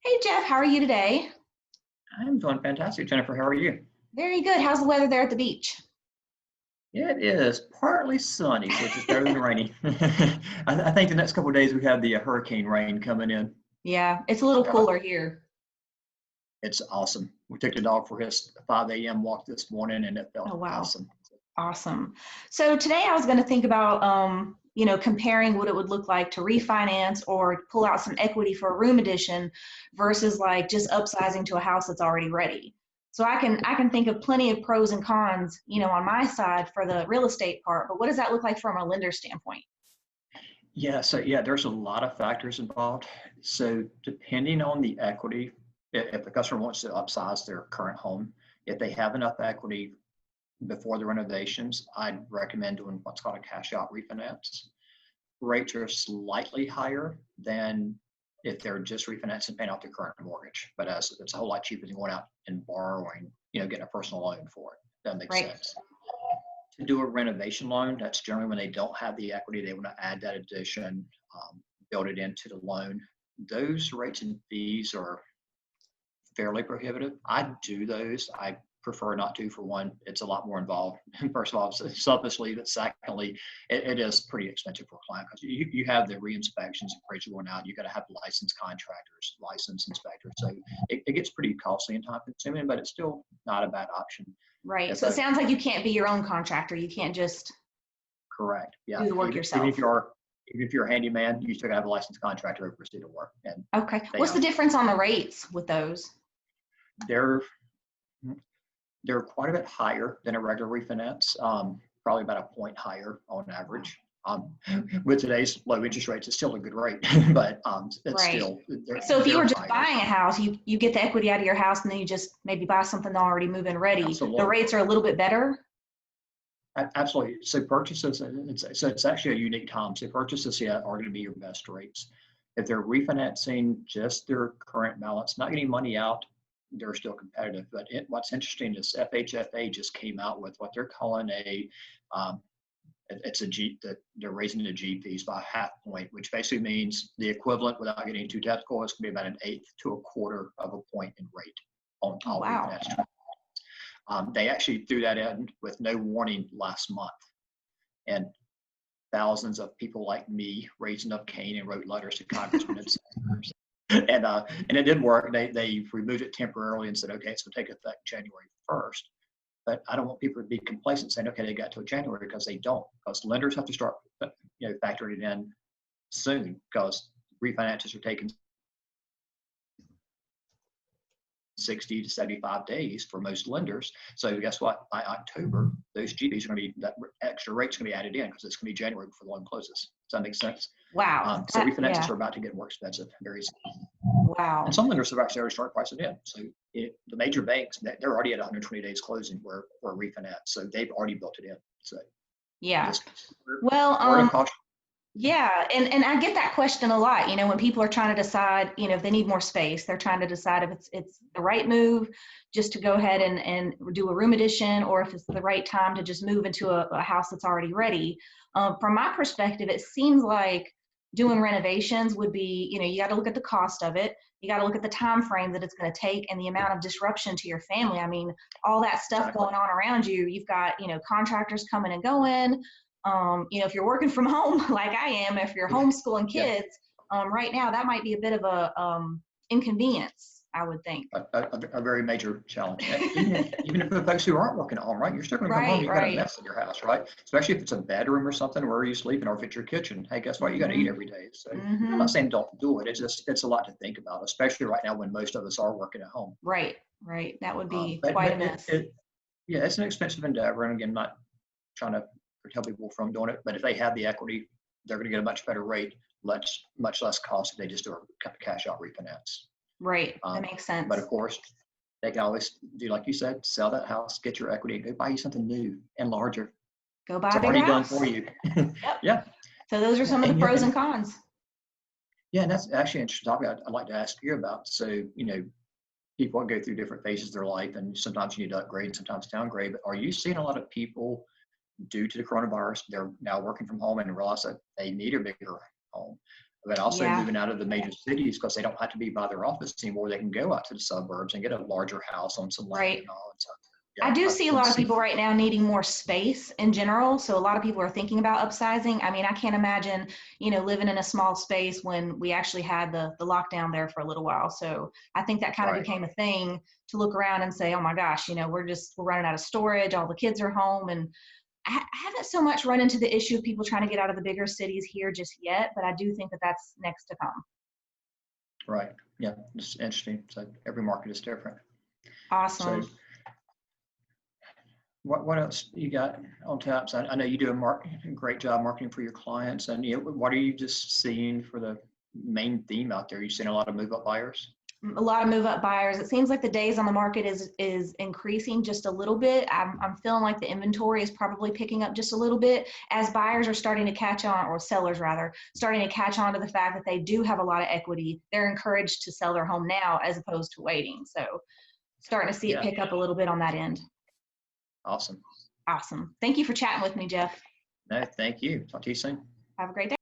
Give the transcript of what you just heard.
Hey Jeff, how are you today? I'm doing fantastic, Jennifer. How are you? Very good. How's the weather there at the beach? It is partly sunny, which is better than rainy. I think the next couple of days we have the hurricane rain coming in. Yeah, it's a little How about- cooler here. It's awesome. We took the dog for his 5 a.m. walk this morning, and it Oh felt wow, awesome. awesome. So today I was going to think about, comparing what it would look like to refinance or pull out some equity for a room addition versus like just upsizing to a house that's already ready. So I can think of plenty of pros and cons, on my side for the real estate part. But what does that look like from a lender standpoint? Yeah, there's a lot of factors involved. So depending on the equity, if the customer wants to upsize their current home, if they have enough equity before the renovations, I'd recommend doing what's called a cash out refinance. Rates are slightly higher than if they're just refinancing paying off their current mortgage, but as it's a whole lot cheaper than going out and borrowing, getting a personal loan for it. That makes Right. sense. To do a renovation loan, that's generally when they don't have the equity, they want to add that addition, build it into the loan. Those rates and fees are fairly prohibitive. I do those. I prefer not to. For one, it's a lot more involved. First of all, selfishly, but secondly, it is pretty expensive for a client because you have the re-inspections and appraisal going out. You got to have licensed contractors, licensed inspectors. So it gets pretty costly and time consuming, but it's still not a bad option. Right. If So it a, sounds like you can't be your own contractor. You can't just Correct. Yeah. do the work Even if yourself. you're a handyman, you still got to have a licensed contractor oversee the work, and Okay. they What's the difference on the rates with those? they're they're quite a bit higher than a regular refinance, probably about a point higher on average. With today's low interest rates, it's still a good rate, but it's Right. still So if you they're were just higher. buying a house, you get the equity out of your house and then you just maybe buy something already move-in ready. The Absolutely, rates are a little bit better. absolutely. So purchases, it's actually a unique time. So purchases, yeah, are going to be your best rates. If they're refinancing just their current balance, not getting money out, they're still competitive. But what's interesting is FHFA just came out with what they're calling um, it's a G that they're raising the G fees by half point, which basically means the equivalent, without getting too technical, is going to be about an eighth to a quarter of a point in rate on Oh, all wow. refinance. They actually threw that in with no warning last month, and thousands of people like me raised enough cane and wrote letters to congressmen and senators. And it did work. They removed it temporarily and said, okay, it's going to take effect January 1st. But I don't want people to be complacent saying, okay, they got to January, because they don't. Because lenders have to start, factoring it in soon, because refinances are taking 60 to 75 days for most lenders. So guess what? By October, those GPs are going to be, that extra rate's going to be added in because it's going to be January before the loan closes. Does that make sense? Wow. So refinances Yeah. are about to get more expensive very soon. And Wow. some lenders have actually already started pricing in. So the major banks, they're already at 120 days closing for a refinance. So they've already built it in. So Yeah. just Well, word of caution. yeah, and I get that question a lot, when people are trying to decide, if they need more space, they're trying to decide if it's the right move just to go ahead and do a room addition, or if it's the right time to just move into a house that's already ready. From my perspective, it seems like doing renovations would be, you got to look at the cost of it. You got to look at the time frame that it's going to take and the amount of disruption to your family. I mean, all that stuff Exactly. going on around you. You've got, contractors coming and going. If you're working from home like I am, if you're homeschooling Yeah. kids, right now that might be a bit of a inconvenience, I would think. A very major challenge. Even if the folks who aren't working at home, right? You're still going to come home, Right, you've got a right. mess in your house, right? Especially if it's a bedroom or something, where are you sleeping, or if it's your kitchen. Hey, guess what? You got to eat Mm-hmm. every day. So I'm Mm-hmm. not saying don't do it. It's a lot to think about, especially right now when most of us are working at home. Right, right. That would be But quite a but mess. yeah, it's an expensive endeavor. And again, not trying to tell people from doing it, but if they have the equity, they're going to get a much better rate, much less cost if they just do a cash out refinance. Right. That Um, makes but sense. of course, they can always do like you said, sell that house, get your equity, and go buy you something new and larger. Go buy It's a bigger already done house. for you. Yep. Yeah, So those are yeah, some of the pros and cons. and that's actually an interesting topic I'd like to ask you about. So people go through different phases of their life, and sometimes you need to upgrade, sometimes downgrade. But are you seeing a lot of people, due to the coronavirus, they're now working from home and realize that they need a bigger home? but also Yeah. moving out of the major cities because they don't have to be by their office anymore. They can go out to the suburbs and get a larger house on some land Right. and all. So, I yeah, do I see a can lot of see. people right now needing more space in general. So a lot of people are thinking about upsizing. I mean, I can't imagine, living in a small space when we actually had the lockdown there for a little while. So I think that kind of Right. became a thing to look around and say, oh my gosh, we're running out of storage. All the kids are home. And I haven't so much run into the issue of people trying to get out of the bigger cities here just yet, but I do think that that's next to come. Right. Yeah. It's interesting. So every market is different. Awesome. So what else you got on taps? I know you do a great job marketing for your clients, and what are you just seeing for the main theme out there? You seeing a lot of move up buyers? A lot of move up buyers. It seems like the days on the market is increasing just a little bit. I'm feeling like the inventory is probably picking up just a little bit as buyers are starting to catch on, or sellers rather, starting to catch on to the fact that they do have a lot of equity. They're encouraged to sell their home now as opposed to waiting. So starting to see it pick up a little bit on that end. Awesome. Awesome. Thank you for chatting with me, Jeff. No, thank you. Talk to you soon. Have a great day.